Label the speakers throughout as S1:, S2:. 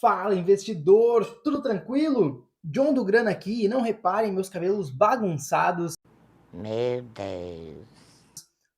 S1: Fala, investidor, tudo tranquilo? John do Grana aqui, e não reparem meus cabelos bagunçados.
S2: Meu Deus.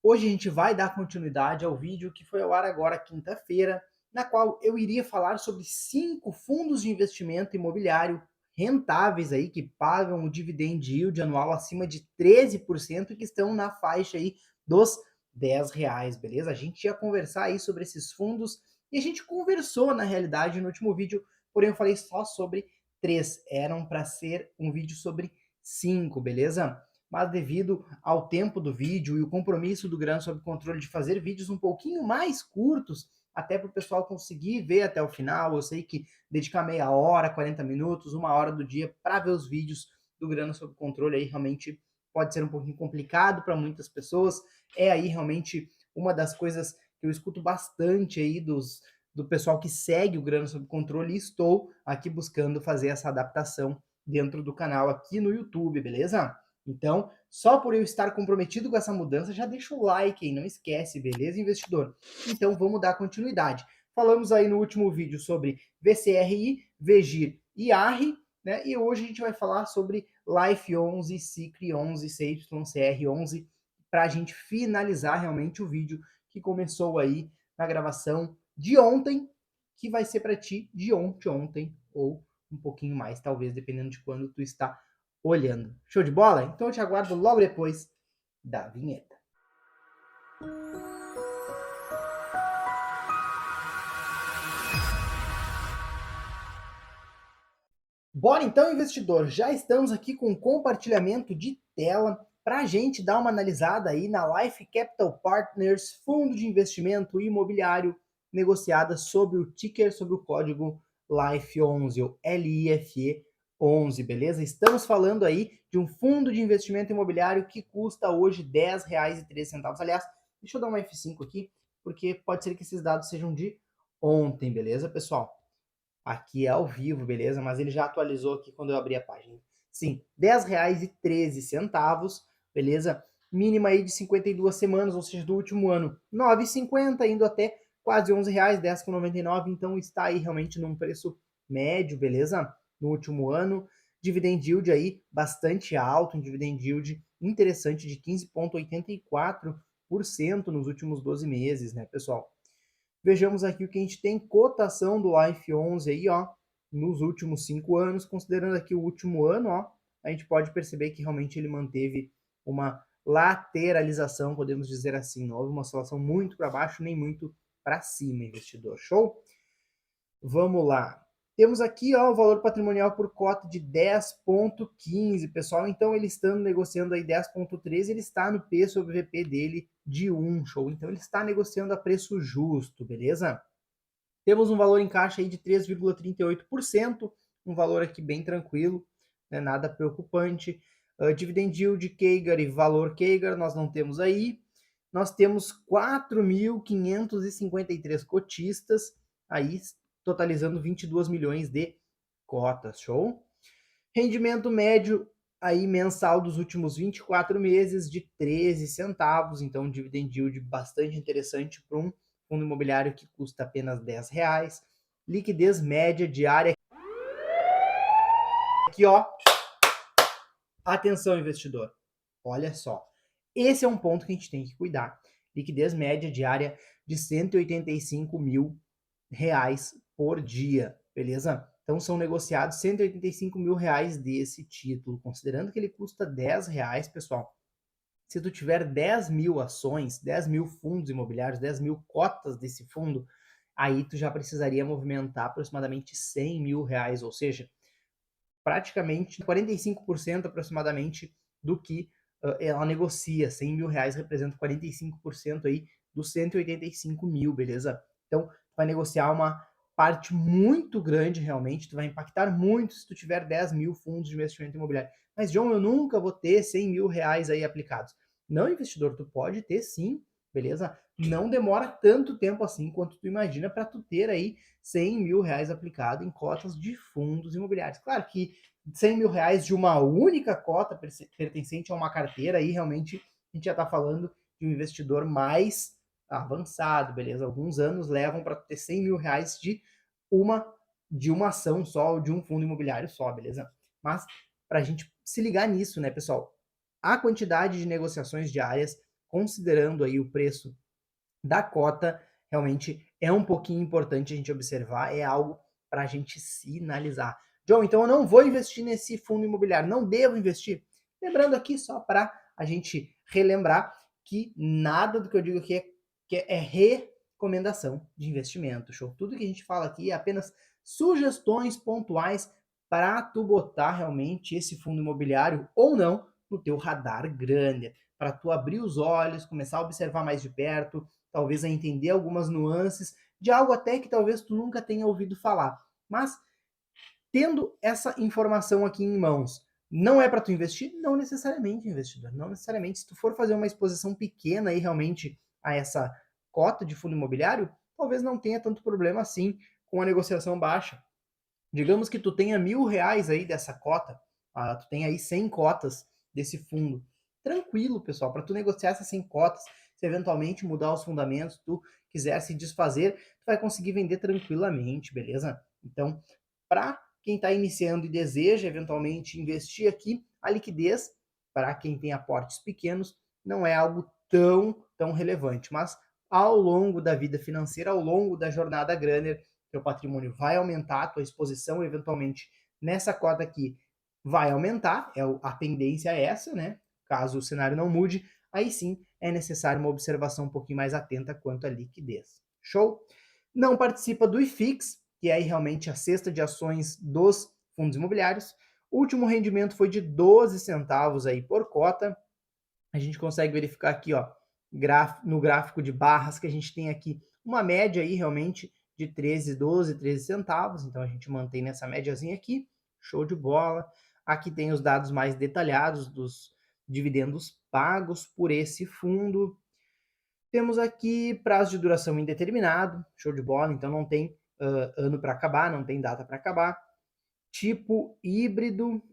S1: Hoje a gente vai dar continuidade ao vídeo que foi ao ar agora quinta-feira, na qual eu iria falar sobre 5 fundos de investimento imobiliário rentáveis aí que pagam o dividend yield anual acima de 13% e que estão na faixa aí dos R$ 10, beleza? A gente ia conversar aí sobre esses fundos e a gente conversou na realidade no último vídeo, porém eu falei só sobre 3, eram para ser um vídeo sobre 5, beleza? Mas devido ao tempo do vídeo e o compromisso do Grana Sob Controle de fazer vídeos um pouquinho mais curtos, até para o pessoal conseguir ver até o final, eu sei que dedicar meia hora, 40 minutos, 1 hora do dia para ver os vídeos do Grana Sob Controle aí realmente pode ser um pouquinho complicado para muitas pessoas, é aí realmente uma das coisas que eu escuto bastante aí do pessoal que segue o Grana Sob Controle e estou aqui buscando fazer essa adaptação dentro do canal aqui no YouTube, beleza? Então, só por eu estar comprometido com essa mudança, já deixa o like aí, não esquece, beleza, investidor? Então, vamos dar continuidade. Falamos aí no último vídeo sobre VCRI, VGIR e ARRI, né? E hoje a gente vai falar sobre Life 11, Cicre 11, CYCR 11, para a gente finalizar realmente o vídeo que começou aí na gravação de ontem, que vai ser para ti de ontem ou um pouquinho mais, talvez, dependendo de quando tu está olhando. Show de bola? Então eu te aguardo logo depois da vinheta. Bora então, investidor, já estamos aqui com compartilhamento de tela para a gente dar uma analisada aí na Life Capital Partners, fundo de investimento imobiliário negociada sob o ticker, sob o código LIFE11, ou LIFE11, beleza? Estamos falando aí de um fundo de investimento imobiliário que custa hoje R$10,13. Aliás, deixa eu dar uma F5 aqui, porque pode ser que esses dados sejam de ontem, beleza, pessoal? Aqui é ao vivo, beleza? Mas ele já atualizou aqui quando eu abri a página. Sim, R$10,13, beleza? Mínima aí de 52 semanas, ou seja, do último ano, R$ 9,50, indo até quase R$11, 10,99. Então está aí realmente num preço médio, beleza? No último ano. Dividend yield aí bastante alto, um dividend yield interessante de 15,84% nos últimos 12 meses, né, pessoal? Vejamos aqui o que a gente tem cotação do Life 11 aí, ó, nos últimos 5 anos, considerando aqui o último ano, ó, a gente pode perceber que realmente ele manteve uma lateralização, podemos dizer assim, não houve uma oscilação muito para baixo, nem muito para cima, investidor. Show? Vamos lá. Temos aqui ó, o valor patrimonial por cota de 10,15, pessoal. Então, ele estando negociando aí 10,13, ele está no P sobre VP dele de 1, show? Então, ele está negociando a preço justo, beleza? Temos um valor em caixa aí de 3,38%, um valor aqui bem tranquilo, né? Nada preocupante. Dividend yield, CAGR e valor CAGR nós não temos aí. Nós temos 4.553 cotistas, aí totalizando 22 milhões de cotas, show? Rendimento médio aí mensal dos últimos 24 meses de 13 centavos, então um dividend yield bastante interessante para um fundo imobiliário que custa apenas R$10. Liquidez média diária aqui, ó. Atenção, investidor. Olha só. Esse é um ponto que a gente tem que cuidar. Liquidez média diária de R$185 mil por dia, beleza? Então são negociados R$185 mil desse título, considerando que ele custa R$10, pessoal. Se tu tiver 10 mil ações, 10 mil fundos imobiliários, 10 mil cotas desse fundo, aí tu já precisaria movimentar aproximadamente R$100 mil, ou seja, praticamente 45% aproximadamente do que ela negocia. R$100 mil representa 45% aí dos 185 mil, beleza? Então, tu vai negociar uma parte muito grande realmente, tu vai impactar muito se tu tiver 10 mil fundos de investimento imobiliário. Mas, John, eu nunca vou ter R$100 mil aí aplicados. Não, investidor, tu pode ter sim, beleza? Não demora tanto tempo assim quanto tu imagina para tu ter aí R$100 mil aplicado em cotas de fundos imobiliários. Claro que R$100 mil de uma única cota pertencente a uma carteira, aí realmente a gente já está falando de um investidor mais avançado, beleza? Alguns anos levam para ter R$100 mil de uma de uma ação só ou de um fundo imobiliário só, beleza? Mas para a gente se ligar nisso, né, pessoal, a quantidade de negociações diárias, considerando aí o preço da cota, realmente é um pouquinho importante a gente observar, é algo para a gente sinalizar. John, então eu não vou investir nesse fundo imobiliário, não devo investir. Lembrando aqui, só para a gente relembrar, que nada do que eu digo aqui é recomendação de investimento, show? Tudo que a gente fala aqui é apenas sugestões pontuais para tu botar realmente esse fundo imobiliário ou não no teu radar grande, para tu abrir os olhos, começar a observar mais de perto, talvez a entender algumas nuances de algo até que talvez tu nunca tenha ouvido falar. Mas tendo essa informação aqui em mãos, não é para tu investir? Não necessariamente, investidor. Não necessariamente. Se tu for fazer uma exposição pequena aí realmente a essa cota de fundo imobiliário, talvez não tenha tanto problema assim com a negociação baixa. Digamos que tu tenha R$ 1.000 aí dessa cota, tu tem aí 100 cotas desse fundo. Tranquilo, pessoal, para tu negociar essas 100 cotas, se eventualmente mudar os fundamentos, tu quiser se desfazer, tu vai conseguir vender tranquilamente, beleza? Então, para quem está iniciando e deseja eventualmente investir aqui, a liquidez, para quem tem aportes pequenos, não é algo tão relevante, mas ao longo da vida financeira, ao longo da jornada Granner, teu patrimônio vai aumentar, tua exposição eventualmente nessa cota aqui vai aumentar, a tendência é essa, né? Caso o cenário não mude, aí sim é necessário uma observação um pouquinho mais atenta quanto à liquidez. Show? Não participa do IFIX, que é aí realmente a cesta de ações dos fundos imobiliários. O último rendimento foi de 12 centavos aí por cota. A gente consegue verificar aqui, ó, no gráfico de barras, que a gente tem aqui uma média aí realmente de 13 centavos. Então a gente mantém nessa médiazinha aqui. Show de bola. Aqui tem os dados mais detalhados dos dividendos pagos por esse fundo. Temos aqui prazo de duração indeterminado, show de bola, então não tem ano para acabar, não tem data para acabar. Tipo híbrido,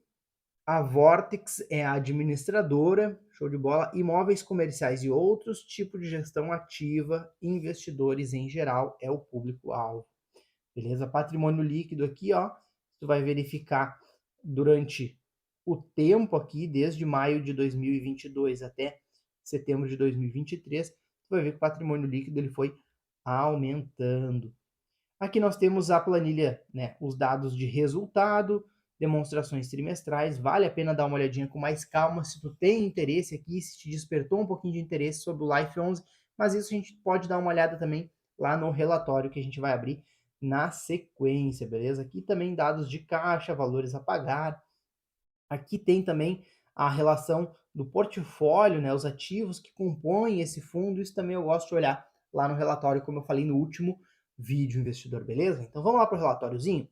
S1: a Vortex é a administradora, show de bola. Imóveis comerciais e outros, tipo de gestão ativa, investidores em geral é o público-alvo. Beleza? Patrimônio líquido aqui, ó, tu vai verificar durante o tempo aqui, desde maio de 2022 até setembro de 2023, tu vai ver que o patrimônio líquido ele foi aumentando. Aqui nós temos a planilha, né, os dados de resultado, demonstrações trimestrais, vale a pena dar uma olhadinha com mais calma se tu tem interesse aqui, se te despertou um pouquinho de interesse sobre o Life 11, mas isso a gente pode dar uma olhada também lá no relatório que a gente vai abrir na sequência, beleza? Aqui também dados de caixa, valores a pagar. Aqui tem também a relação do portfólio, né, os ativos que compõem esse fundo, isso também eu gosto de olhar lá no relatório, como eu falei no último vídeo, investidor, beleza? Então vamos lá para o relatóriozinho?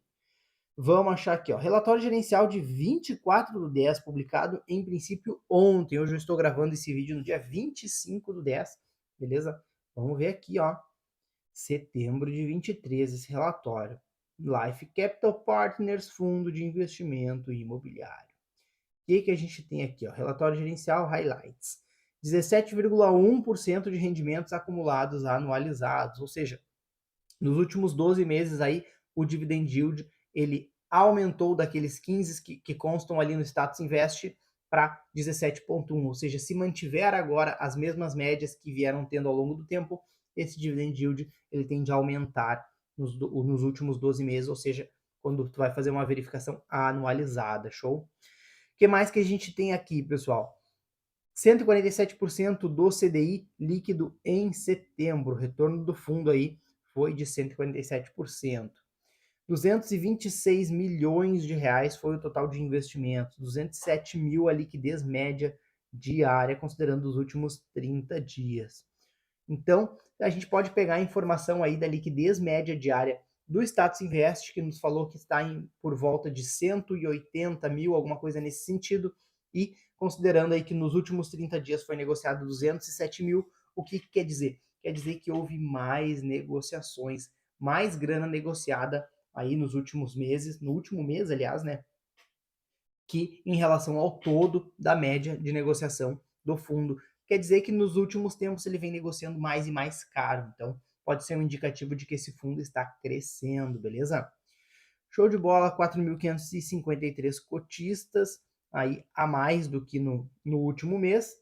S1: Vamos achar aqui, ó, relatório gerencial de 24/10, publicado em princípio ontem. Hoje eu estou gravando esse vídeo no dia 25/10, beleza? Vamos ver aqui, ó, setembro de 23, esse relatório. Life Capital Partners, fundo de investimento imobiliário. O que a gente tem aqui, ó? Relatório gerencial highlights. 17,1% de rendimentos acumulados anualizados, ou seja, nos últimos 12 meses aí o dividend yield ele aumentou daqueles 15 que constam ali no status invest para 17,1, ou seja, se mantiver agora as mesmas médias que vieram tendo ao longo do tempo, esse dividend yield ele tende a aumentar nos últimos 12 meses, ou seja, quando tu vai fazer uma verificação anualizada, show? O que mais que a gente tem aqui, pessoal? 147% do CDI líquido em setembro. O retorno do fundo aí foi de 147%. 226 milhões de reais foi o total de investimentos. 207 mil a liquidez média diária, considerando os últimos 30 dias. Então, a gente pode pegar a informação aí da liquidez média diária do Status Invest, que nos falou que está por volta de 180 mil, alguma coisa nesse sentido, e considerando aí que nos últimos 30 dias foi negociado 207 mil, o que quer dizer? Quer dizer que houve mais negociações, mais grana negociada aí nos últimos meses, no último mês, aliás, né, que em relação ao todo da média de negociação do fundo. Quer dizer que nos últimos tempos ele vem negociando mais e mais caro, então pode ser um indicativo de que esse fundo está crescendo, beleza? Show de bola, 4.553 cotistas, aí a mais do que no último mês.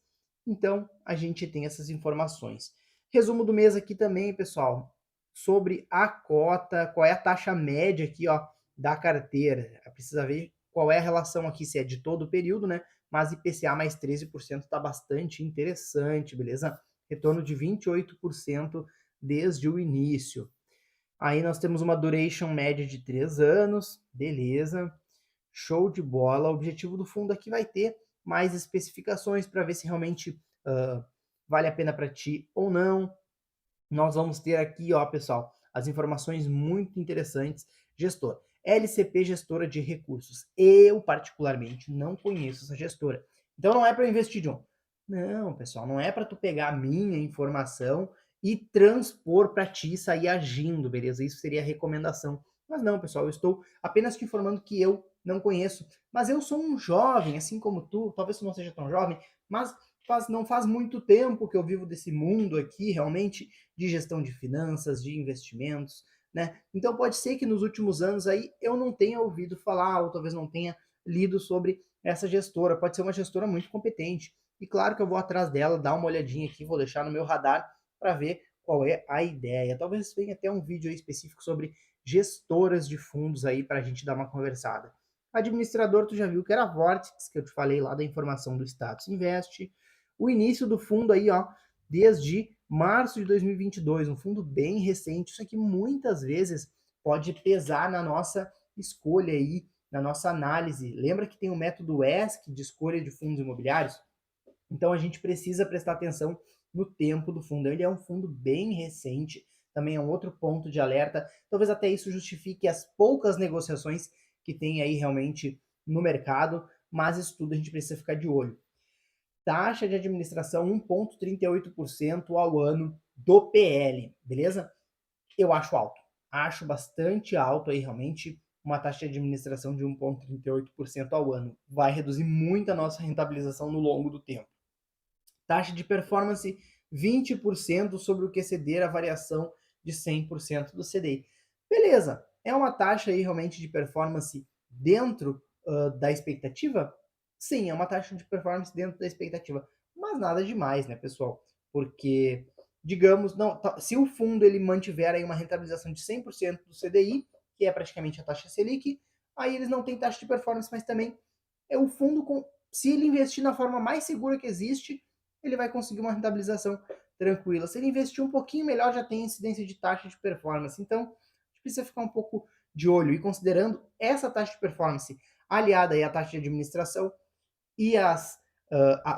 S1: Então, a gente tem essas informações. Resumo do mês aqui também, pessoal, sobre a cota, qual é a taxa média aqui, ó, da carteira. Precisa ver qual é a relação aqui, se é de todo o período, né? Mas IPCA mais 13% está bastante interessante, beleza? Retorno de 28% desde o início. Aí nós temos uma duration média de 3 anos, beleza, show de bola. O objetivo do fundo aqui vai ter mais especificações para ver se realmente vale a pena para ti ou não. Nós vamos ter aqui, ó, pessoal, as informações muito interessantes. Gestor, LCP Gestora de Recursos. Eu, particularmente, não conheço essa gestora. Então não é para investir, John. Não, pessoal, não é para tu pegar a minha informação e transpor para ti e sair agindo, beleza? Isso seria a recomendação. Mas não, pessoal, eu estou apenas te informando que eu não conheço. Mas eu sou um jovem, assim como tu, talvez tu não seja tão jovem, mas não faz muito tempo que eu vivo desse mundo aqui, realmente, de gestão de finanças, de investimentos, né? Então pode ser que nos últimos anos aí eu não tenha ouvido falar, ou talvez não tenha lido sobre essa gestora. Pode ser uma gestora muito competente. E claro que eu vou atrás dela, dar uma olhadinha aqui, vou deixar no meu radar para ver qual é a ideia. Talvez venha até um vídeo aí específico sobre gestoras de fundos aí para a gente dar uma conversada. Administrador, tu já viu que era a Vortex, que eu te falei lá da informação do Status Invest. O início do fundo aí, ó, desde março de 2022, um fundo bem recente. Isso aqui muitas vezes pode pesar na nossa escolha aí, na nossa análise. Lembra que tem o método ESC de escolha de fundos imobiliários? Então a gente precisa prestar atenção no tempo do fundo. Ele é um fundo bem recente, também é um outro ponto de alerta. Talvez até isso justifique as poucas negociações que tem aí realmente no mercado, mas isso tudo a gente precisa ficar de olho. Taxa de administração 1,38% ao ano do PL, beleza? Eu acho alto. Acho bastante alto aí, realmente, uma taxa de administração de 1,38% ao ano. Vai reduzir muito a nossa rentabilização no longo do tempo. Taxa de performance 20% sobre o que exceder a variação de 100% do CDI. Beleza, é uma taxa aí realmente de performance dentro da expectativa? Sim, é uma taxa de performance dentro da expectativa, mas nada demais, né, pessoal? Porque, digamos, não, se o fundo ele mantiver aí uma rentabilização de 100% do CDI, que é praticamente a taxa Selic, aí eles não têm taxa de performance, mas também é o fundo se ele investir na forma mais segura que existe, ele vai conseguir uma rentabilização tranquila. Se ele investir um pouquinho melhor, já tem incidência de taxa de performance. Então, a gente precisa ficar um pouco de olho. E considerando essa taxa de performance aliada aí à taxa de administração e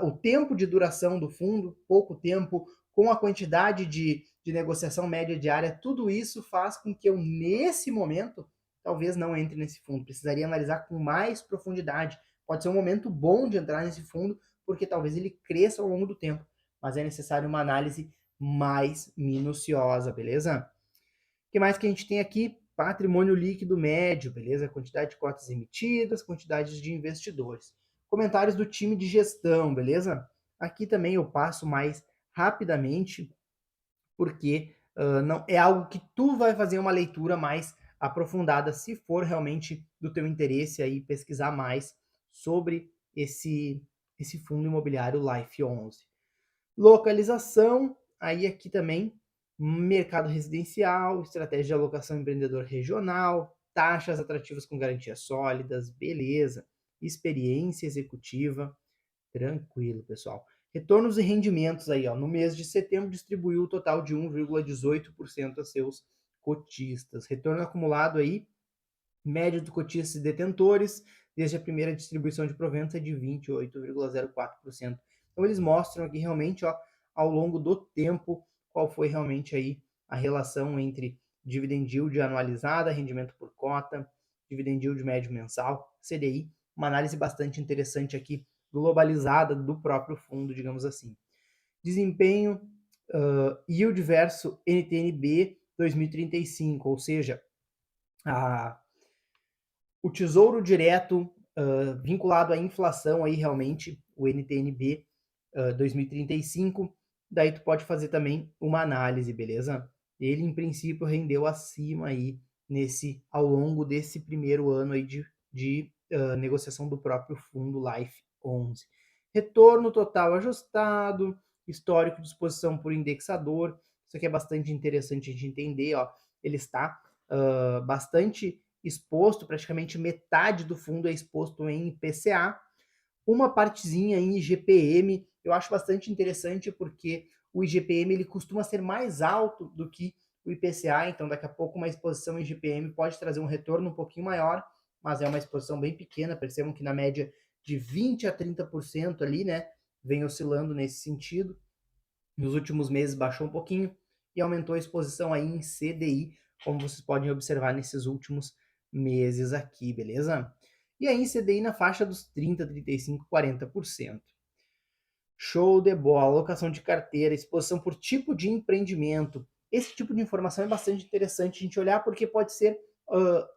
S1: o tempo de duração do fundo, pouco tempo, com a quantidade de negociação média diária, tudo isso faz com que eu, nesse momento, talvez não entre nesse fundo. Precisaria analisar com mais profundidade. Pode ser um momento bom de entrar nesse fundo, porque talvez ele cresça ao longo do tempo, mas é necessário uma análise mais minuciosa, beleza? O que mais que a gente tem aqui? Patrimônio líquido médio, beleza? Quantidade de cotas emitidas, quantidade de investidores. Comentários do time de gestão, beleza? Aqui também eu passo mais rapidamente, porque não é algo que tu vai fazer uma leitura mais aprofundada, se for realmente do teu interesse aí pesquisar mais sobre esse fundo imobiliário Life 11. Localização, aí aqui também mercado residencial, estratégia de alocação empreendedor regional, taxas atrativas com garantias sólidas, beleza, experiência executiva, tranquilo, pessoal. Retornos e rendimentos aí, ó, no mês de setembro distribuiu o total de 1,18% a seus cotistas. Retorno acumulado aí, média do cotistas e detentores, desde a primeira distribuição de proventos é de 28,04%. Então eles mostram aqui realmente, ó, ao longo do tempo, qual foi realmente aí a relação entre dividend yield anualizada, rendimento por cota, dividend yield médio mensal, CDI, uma análise bastante interessante aqui, globalizada do próprio fundo, digamos assim. Desempenho, yield versus NTNB 2035, ou seja, o Tesouro Direto vinculado à inflação aí realmente, o NTNB 2035, daí tu pode fazer também uma análise, beleza? Ele, em princípio, rendeu acima aí ao longo desse primeiro ano aí de negociação do próprio fundo Life 11. Retorno total ajustado, histórico de exposição por indexador. Isso aqui é bastante interessante a gente entender, ó. Ele está bastante exposto, praticamente metade do fundo é exposto em IPCA, uma partezinha em IGPM. Eu acho bastante interessante porque o IGPM ele costuma ser mais alto do que o IPCA, então daqui a pouco uma exposição em IGPM pode trazer um retorno um pouquinho maior, mas é uma exposição bem pequena. Percebam que na média de 20 a 30% ali, né, vem oscilando nesse sentido. Nos últimos meses baixou um pouquinho e aumentou a exposição aí em CDI, como vocês podem observar nesses últimos meses aqui, beleza? E aí em CDI na faixa dos 30, 35, 40%. Show de bola, alocação de carteira, exposição por tipo de empreendimento. Esse tipo de informação é bastante interessante a gente olhar, porque pode ser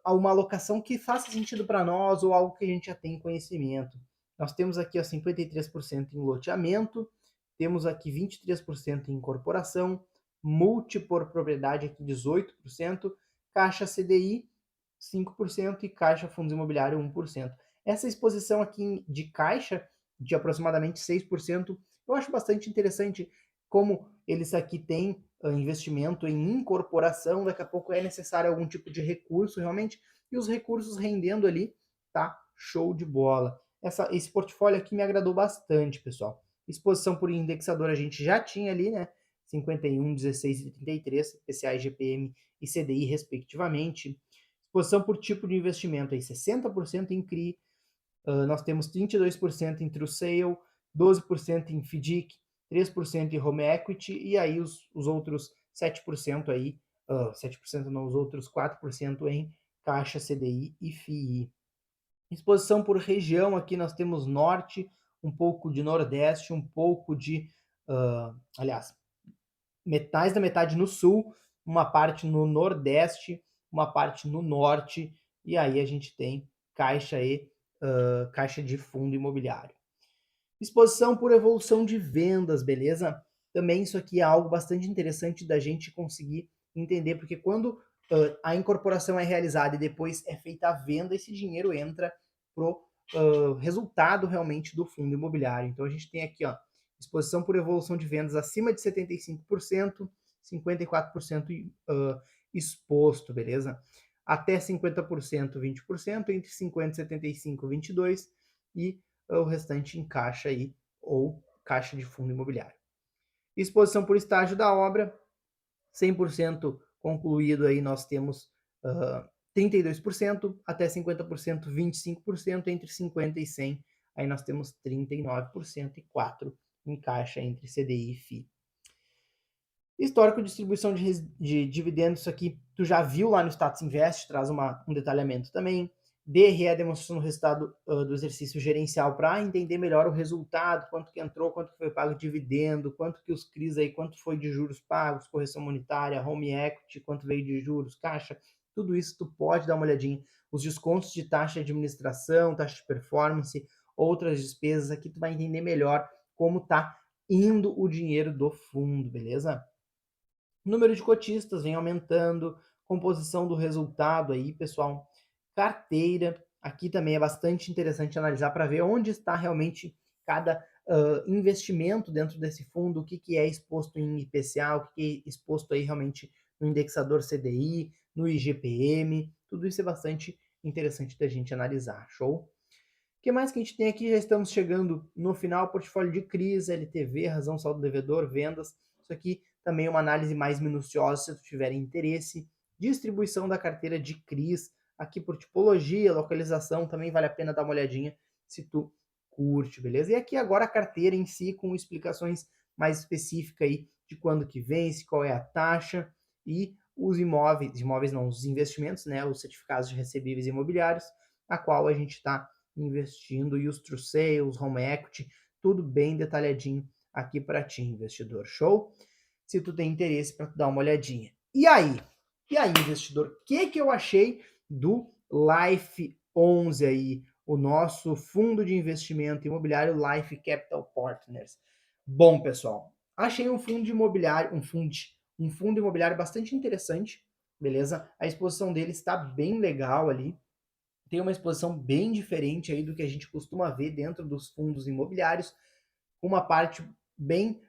S1: uma alocação que faça sentido para nós ou algo que a gente já tem conhecimento. Nós temos aqui ó, 53% em loteamento, temos aqui 23% em incorporação, multi por propriedade aqui 18%, caixa CDI 5% e caixa fundos imobiliários 1%. Essa exposição aqui de caixa de aproximadamente 6%, eu acho bastante interessante como eles aqui têm investimento em incorporação, daqui a pouco é necessário algum tipo de recurso realmente, e os recursos rendendo ali, tá show de bola. Esse portfólio aqui me agradou bastante, pessoal. Exposição por indexador a gente já tinha ali, né? 51, 16 e 33, PCA, IGPM e CDI, respectivamente. Exposição por tipo de investimento, aí 60% em CRI, nós temos 32% em True Sale, 12% em FDIC, 3% em Home Equity, e aí os outros 7% aí, 7% não, os outros 4% em Caixa, CDI e FII. Exposição por região, aqui nós temos Norte, um pouco de Nordeste, um pouco de, aliás, mais da metade no Sul, uma parte no Nordeste, uma parte no Norte, e aí a gente tem Caixa e caixa de fundo imobiliário. Exposição por evolução de vendas, beleza? Também isso aqui é algo bastante interessante da gente conseguir entender, porque quando a incorporação é realizada e depois é feita a venda, esse dinheiro entra pro resultado realmente do fundo imobiliário. Então a gente tem aqui, ó, exposição por evolução de vendas acima de 75%, 54% exposto, beleza? Até 50%, 20%, entre 50 e 75, 22%, e o restante em caixa aí, ou caixa de fundo imobiliário. Exposição por estágio da obra, 100% concluído aí nós temos 32%, até 50%, 25%, entre 50 e 100, aí nós temos 39% e 4% em caixa entre CDI e FI. Histórico de distribuição de dividendos, isso aqui tu já viu lá no Status Invest, traz um detalhamento também. DRE é demonstração do resultado do exercício gerencial para entender melhor o resultado, quanto que entrou, quanto que foi pago de dividendo, quanto que os CRIs aí, quanto foi de juros pagos, correção monetária, home equity, quanto veio de juros, caixa, tudo isso tu pode dar uma olhadinha. Os descontos de taxa de administração, taxa de performance, outras despesas, aqui tu vai entender melhor como tá indo o dinheiro do fundo, beleza? Número de cotistas vem aumentando, composição do resultado aí, pessoal. Carteira, aqui também é bastante interessante analisar para ver onde está realmente cada investimento dentro desse fundo, o que é exposto em IPCA, o que é exposto aí realmente no indexador CDI, no IGPM, tudo isso é bastante interessante da gente analisar, show? O que mais que a gente tem aqui? Já estamos chegando no final, portfólio de CRIs, LTV, razão saldo devedor, vendas, isso aqui também uma análise mais minuciosa se tu tiver interesse. Distribuição da carteira de CRIs, aqui por tipologia, localização, também vale a pena dar uma olhadinha se tu curte, beleza? E aqui agora a carteira em si, com explicações mais específicas aí de quando que vence, qual é a taxa e os imóveis não, os investimentos, né, os certificados de recebíveis imobiliários, a qual a gente está investindo, e os true sales, home equity, tudo bem detalhadinho aqui para ti, investidor, show? Se tu tem interesse para dar uma olhadinha. E aí, investidor, o que eu achei do Life 11 aí, o nosso fundo de investimento imobiliário Life Capital Partners? Bom, pessoal, achei um fundo imobiliário bastante interessante, beleza? A exposição dele está bem legal ali, tem uma exposição bem diferente aí do que a gente costuma ver dentro dos fundos imobiliários, uma parte bem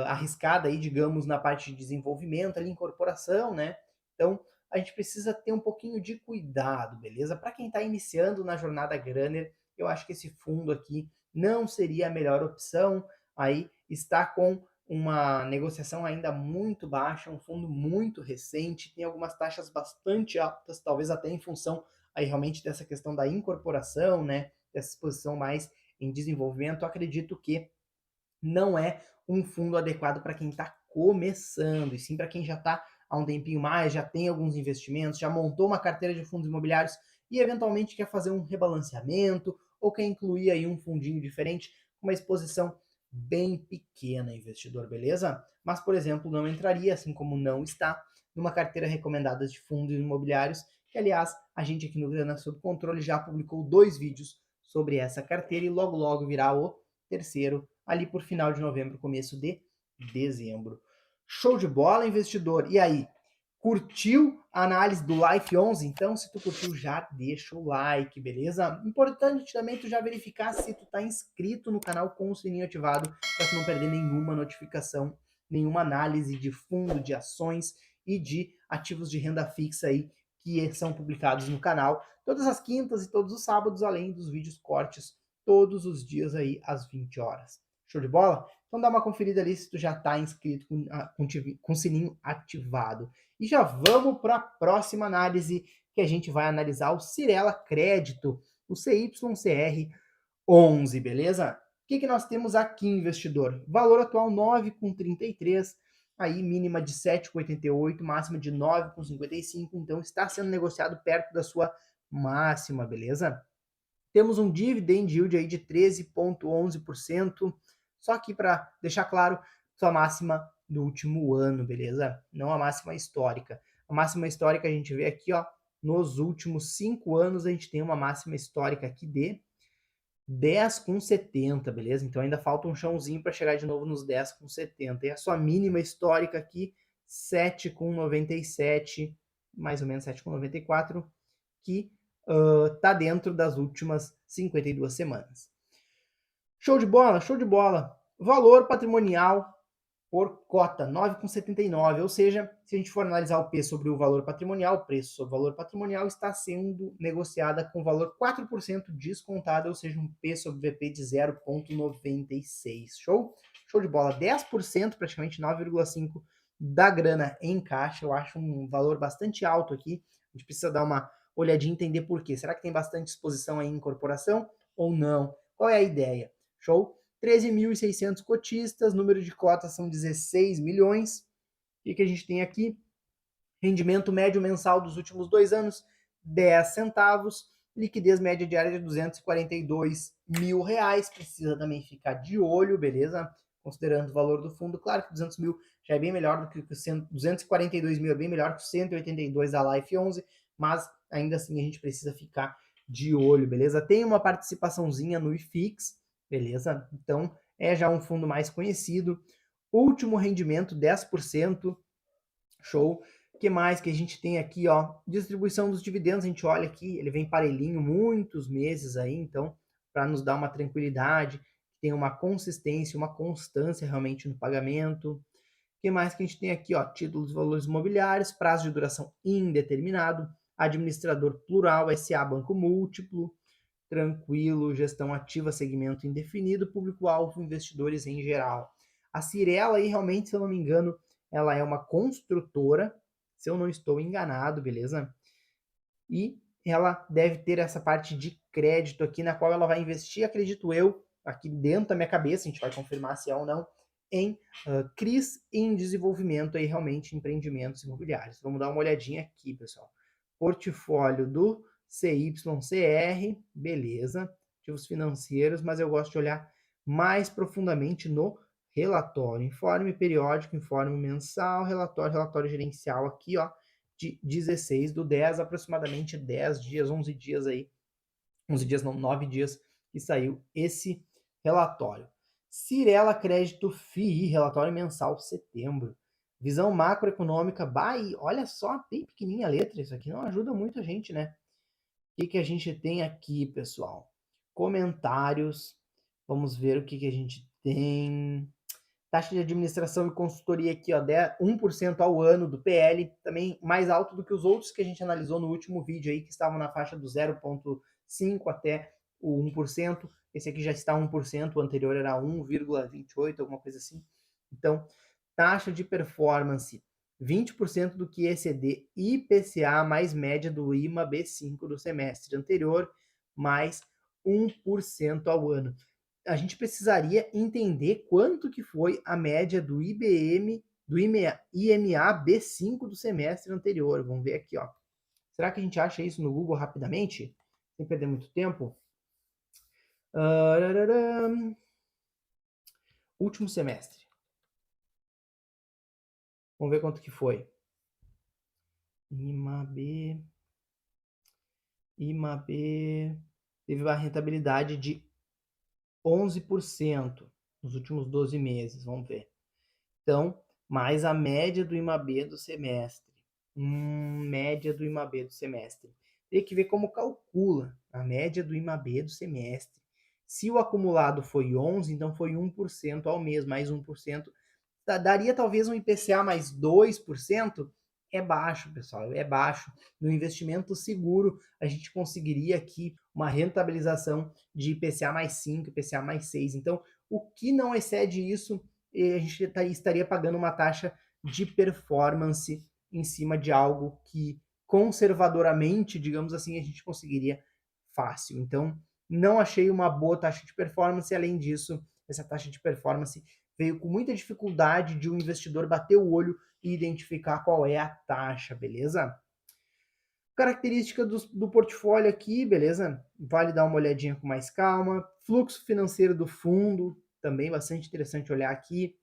S1: arriscada aí, digamos, na parte de desenvolvimento, ali, incorporação, né? Então, a gente precisa ter um pouquinho de cuidado, beleza? Para quem está iniciando na jornada Grânner, eu acho que esse fundo aqui não seria a melhor opção. Aí está com uma negociação ainda muito baixa, um fundo muito recente, tem algumas taxas bastante altas, talvez até em função aí realmente dessa questão da incorporação, né? Dessa exposição mais em desenvolvimento. Eu acredito que não é um fundo adequado para quem está começando, e sim para quem já está há um tempinho mais, já tem alguns investimentos, já montou uma carteira de fundos imobiliários e eventualmente quer fazer um rebalanceamento ou quer incluir aí um fundinho diferente com uma exposição bem pequena, investidor, beleza? Mas, por exemplo, não entraria, assim como não está, numa carteira recomendada de fundos imobiliários, que, aliás, a gente aqui no Grana Sob Controle já publicou 2 vídeos sobre essa carteira e logo logo virá o terceiro ali por final de novembro, começo de dezembro. Show de bola, investidor! E aí, curtiu a análise do Life 11? Então, se tu curtiu, já deixa o like, beleza? Importante também tu já verificar se tu tá inscrito no canal com o sininho ativado para tu não perder nenhuma notificação, nenhuma análise de fundo, de ações e de ativos de renda fixa aí que são publicados no canal todas as quintas e todos os sábados, além dos vídeos cortes todos os dias aí às 20 horas. Show de bola? Então dá uma conferida ali se tu já está inscrito com o sininho ativado. E já vamos para a próxima análise, que a gente vai analisar o Cyrela Crédito, o CYCR11, beleza? O que nós temos aqui, investidor? Valor atual 9,33, aí mínima de 7,88, máxima de 9,55, então está sendo negociado perto da sua máxima, beleza? Temos um dividend yield aí de 13,11%, só que para deixar claro, sua máxima do último ano, beleza? Não a máxima histórica. A máxima histórica a gente vê aqui, ó, nos últimos 5 anos a gente tem uma máxima histórica aqui de 10,70, beleza? Então ainda falta um chãozinho para chegar de novo nos 10,70. E a sua mínima histórica aqui, 7,97, mais ou menos 7,94, que tá dentro das últimas 52 semanas. Show de bola, show de bola. Valor patrimonial por cota, 9,79. Ou seja, se a gente for analisar o P sobre o valor patrimonial, o preço sobre o valor patrimonial está sendo negociada com valor 4% descontado, ou seja, um P sobre VP de 0,96. Show? Show de bola. 10%, praticamente 9,5% da grana em caixa. Eu acho um valor bastante alto aqui. A gente precisa dar uma olhadinha e entender por quê. Será que tem bastante exposição aí em incorporação ou não? Qual é a ideia? Show? 13.600 cotistas, número de cotas são 16 milhões. O que a gente tem aqui? Rendimento médio mensal dos últimos 2 anos, 10 centavos. Liquidez média diária de 242 mil reais. Precisa também ficar de olho, beleza? Considerando o valor do fundo. Claro que 200 mil já é bem melhor do que o 242 mil é bem melhor que o 182 da Life 11, mas ainda assim a gente precisa ficar de olho, beleza? Tem uma participaçãozinha no IFIX, beleza? Então é já um fundo mais conhecido. Último rendimento 10%, show. O que mais que a gente tem aqui, ó? Distribuição dos dividendos, a gente olha aqui, ele vem parelhinho muitos meses aí, então para nos dar uma tranquilidade, tem uma consistência, uma constância realmente no pagamento. O que mais que a gente tem aqui, ó? Títulos de valores imobiliários, prazo de duração indeterminado, administrador plural, SA banco múltiplo, tranquilo, gestão ativa, segmento indefinido, público-alvo, investidores em geral. A Cyrela aí, realmente, se eu não me engano, ela é uma construtora, se eu não estou enganado, beleza? E ela deve ter essa parte de crédito aqui, na qual ela vai investir, acredito eu, aqui dentro da minha cabeça, a gente vai confirmar se é ou não, em CRIs em desenvolvimento aí, realmente, empreendimentos imobiliários. Vamos dar uma olhadinha aqui, pessoal. Portfólio do CYCR, beleza, ativos financeiros, mas eu gosto de olhar mais profundamente no relatório, informe periódico, informe mensal, relatório gerencial aqui, ó, de 16 do 10, aproximadamente 10 dias, 11 dias aí, 11 dias não, 9 dias que saiu esse relatório. Cyrela Crédito FII, relatório mensal setembro, Visão macroeconômica, olha só, bem pequenininha a letra, isso aqui não ajuda muito a gente, né? O que que a gente tem aqui, pessoal? Comentários, vamos ver o que que a gente tem. Taxa de administração e consultoria aqui, ó, 1% ao ano do PL, também mais alto do que os outros que a gente analisou no último vídeo aí, que estavam na faixa do 0,5 até o 1%. Esse aqui já está 1%, o anterior era 1,28, alguma coisa assim. Então, taxa de performance, 20% do que exceder IPCA mais média do IMA B5 do semestre anterior, mais 1% ao ano. A gente precisaria entender quanto que foi a média do IBM, do IMA B5 do semestre anterior. Vamos ver aqui, ó. Será que a gente acha isso no Google rapidamente? Sem perder muito tempo? Último semestre. Vamos ver quanto que foi. IMA B teve uma rentabilidade de 11% nos últimos 12 meses. Vamos ver. Então, mais a média do IMAB do semestre. Média do IMAB do semestre. Tem que ver como calcula a média do IMAB do semestre. Se o acumulado foi 11, então foi 1% ao mês, mais 1%. Daria talvez um IPCA mais 2%. É baixo, pessoal, é baixo. No investimento seguro, a gente conseguiria aqui uma rentabilização de IPCA mais 5, IPCA mais 6. Então, o que não excede isso, a gente estaria pagando uma taxa de performance em cima de algo que conservadoramente, digamos assim, a gente conseguiria fácil. Então, não achei uma boa taxa de performance. Além disso, essa taxa de performance veio com muita dificuldade de um investidor bater o olho e identificar qual é a taxa, beleza? Característica do portfólio aqui, beleza? Vale dar uma olhadinha com mais calma. Fluxo financeiro do fundo, também bastante interessante olhar aqui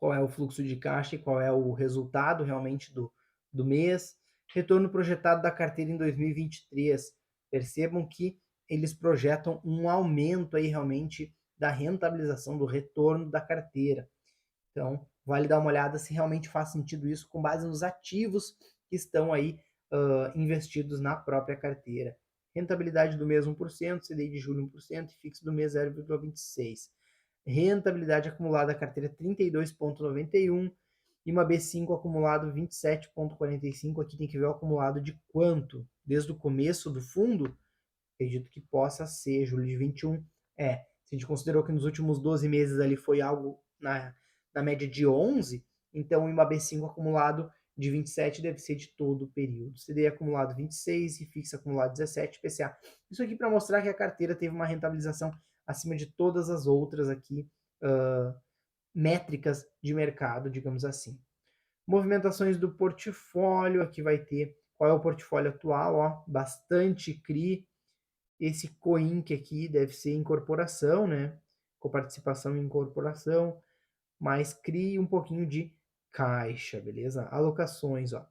S1: qual é o fluxo de caixa e qual é o resultado realmente do mês. Retorno projetado da carteira em 2023. Percebam que eles projetam um aumento aí realmente da rentabilização, do retorno da carteira. Então, vale dar uma olhada se realmente faz sentido isso com base nos ativos que estão aí investidos na própria carteira. Rentabilidade do mês 1%, CDI de julho 1% e fixo do mês 0,26%. Rentabilidade acumulada da carteira 32,91%. E uma B5 acumulado 27,45%. Aqui tem que ver o acumulado de quanto? Desde o começo do fundo? Acredito que possa ser julho de 21. Se a gente considerou que nos últimos 12 meses ali foi algo na média de 11, então o IMAB5 acumulado de 27 deve ser de todo o período. CDI acumulado 26 e fixo acumulado 17, PCA. Isso aqui para mostrar que a carteira teve uma rentabilização acima de todas as outras aqui métricas de mercado, digamos assim. Movimentações do portfólio, aqui vai ter qual é o portfólio atual, ó, bastante CRI. Esse COINC aqui deve ser incorporação, né? Coparticipação em incorporação, mas CRI um pouquinho de caixa, beleza? Alocações, ó.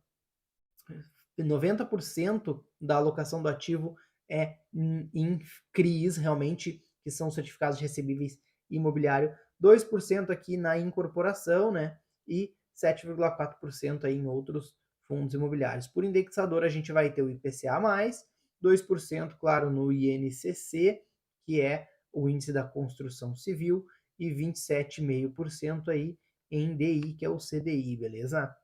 S1: 90% da alocação do ativo é em CRIs, realmente, que são certificados de recebíveis imobiliário, 2% aqui na incorporação, né? E 7,4% aí em outros fundos imobiliários. Por indexador, a gente vai ter o IPCA+, 2%, claro, no INCC, que é o índice da construção civil, e 27,5% aí em DI, que é o CDI, beleza?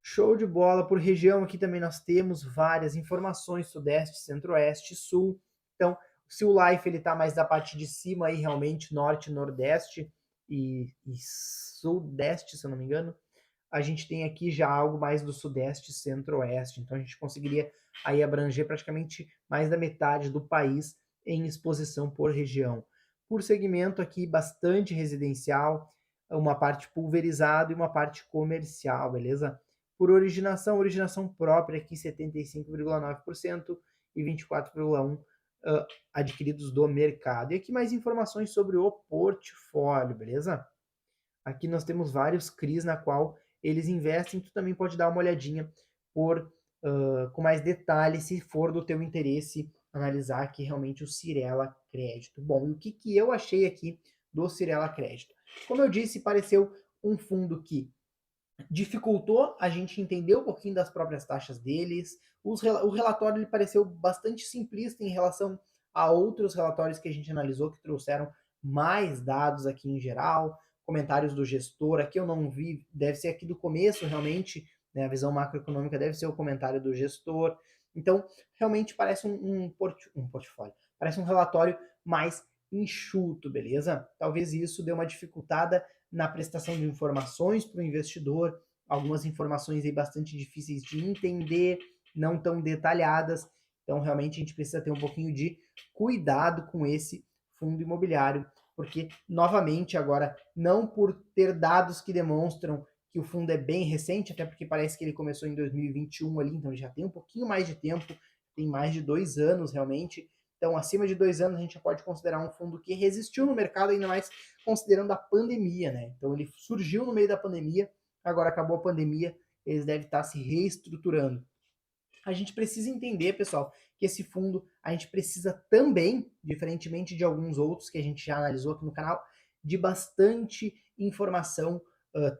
S1: Show de bola. Por região aqui também nós temos várias informações, Sudeste, Centro-Oeste, Sul. Então, se o Life ele tá mais da parte de cima aí, realmente, Norte, Nordeste e Sudeste, se eu não me engano, a gente tem aqui já algo mais do Sudeste, Centro-Oeste. Então, a gente conseguiria aí abranger praticamente mais da metade do país em exposição por região. Por segmento aqui, bastante residencial, uma parte pulverizada e uma parte comercial, beleza? Por originação própria aqui 75,9% e 24,1% adquiridos do mercado. E aqui mais informações sobre o portfólio, beleza? Aqui nós temos vários CRIs na qual eles investem, tu também pode dar uma olhadinha com mais detalhes, se for do teu interesse analisar aqui realmente o Cyrela Crédito. Bom, e o que eu achei aqui do Cyrela Crédito? Como eu disse, pareceu um fundo que dificultou a gente entender um pouquinho das próprias taxas deles. O relatório ele pareceu bastante simplista em relação a outros relatórios que a gente analisou, que trouxeram mais dados aqui em geral, comentários do gestor. Aqui eu não vi, deve ser aqui do começo realmente, né, a visão macroeconômica deve ser o comentário do gestor. Então, realmente parece um portfólio, parece um relatório mais enxuto, beleza? Talvez isso dê uma dificultada na prestação de informações para o investidor, algumas informações aí bastante difíceis de entender, não tão detalhadas. Então, realmente, a gente precisa ter um pouquinho de cuidado com esse fundo imobiliário, porque, novamente, agora, não por ter dados que demonstram que o fundo é bem recente, até porque parece que ele começou em 2021 ali, então ele já tem um pouquinho mais de tempo, tem mais de 2 anos realmente. Então, acima de 2 anos, a gente já pode considerar um fundo que resistiu no mercado, ainda mais considerando a pandemia, né? Então, ele surgiu no meio da pandemia, agora acabou a pandemia, eles devem estar se reestruturando. A gente precisa entender, pessoal, que esse fundo, a gente precisa também, diferentemente de alguns outros que a gente já analisou aqui no canal, de bastante informação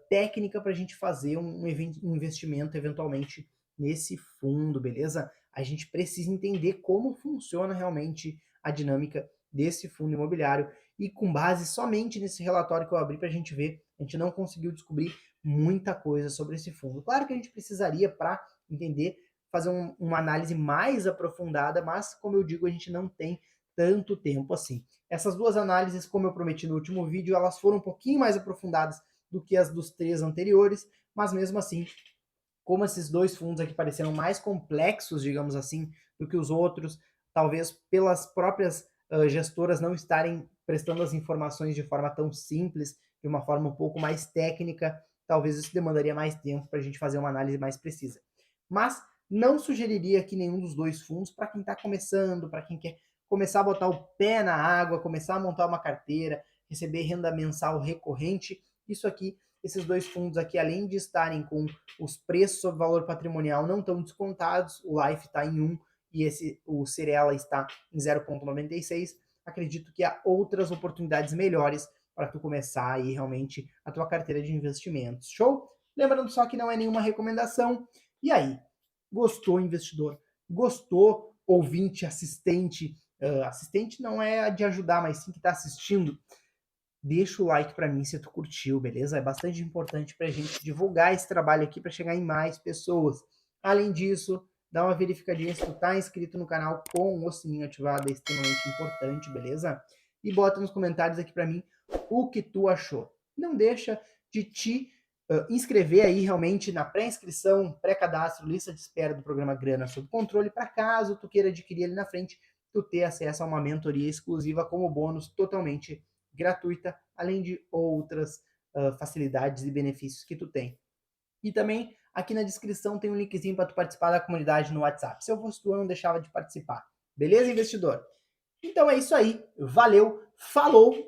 S1: técnica para a gente fazer um investimento eventualmente nesse fundo, beleza? A gente precisa entender como funciona realmente a dinâmica desse fundo imobiliário e com base somente nesse relatório que eu abri para a gente ver, a gente não conseguiu descobrir muita coisa sobre esse fundo. Claro que a gente precisaria para entender fazer uma análise mais aprofundada, mas, como eu digo, a gente não tem tanto tempo assim. Essas duas análises, como eu prometi no último vídeo, elas foram um pouquinho mais aprofundadas do que as dos 3 anteriores, mas mesmo assim, como esses dois fundos aqui pareceram mais complexos, digamos assim, do que os outros, talvez pelas próprias gestoras não estarem prestando as informações de forma tão simples, de uma forma um pouco mais técnica, talvez isso demandaria mais tempo para a gente fazer uma análise mais precisa. Mas não sugeriria aqui nenhum dos dois fundos para quem está começando, para quem quer começar a botar o pé na água, começar a montar uma carteira, receber renda mensal recorrente. Isso aqui, esses dois fundos aqui, além de estarem com os preços sobre valor patrimonial não estão descontados, o Life está em 1 e o Cirela está em 0,96, acredito que há outras oportunidades melhores para tu começar aí realmente a tua carteira de investimentos. Show? Lembrando só que não é nenhuma recomendação. E aí, gostou, investidor? Gostou, ouvinte, assistente? Assistente não é de ajudar, mas sim que está assistindo. Deixa o like para mim se tu curtiu, beleza? É bastante importante para a gente divulgar esse trabalho aqui para chegar em mais pessoas. Além disso, dá uma verificadinha se tu tá inscrito no canal com o sininho ativado, é extremamente importante, beleza? E bota nos comentários aqui para mim o que tu achou. Não deixa de te inscrever aí realmente na pré-inscrição, pré-cadastro, lista de espera do programa Grana Sob Controle, para caso tu queira adquirir ali na frente, tu ter acesso a uma mentoria exclusiva como bônus totalmente gratuita, além de outras facilidades e benefícios que tu tem. E também aqui na descrição tem um linkzinho para tu participar da comunidade no WhatsApp. Se eu fosse tu, eu não deixava de participar. Beleza, investidor? Então é isso aí. Valeu, falou!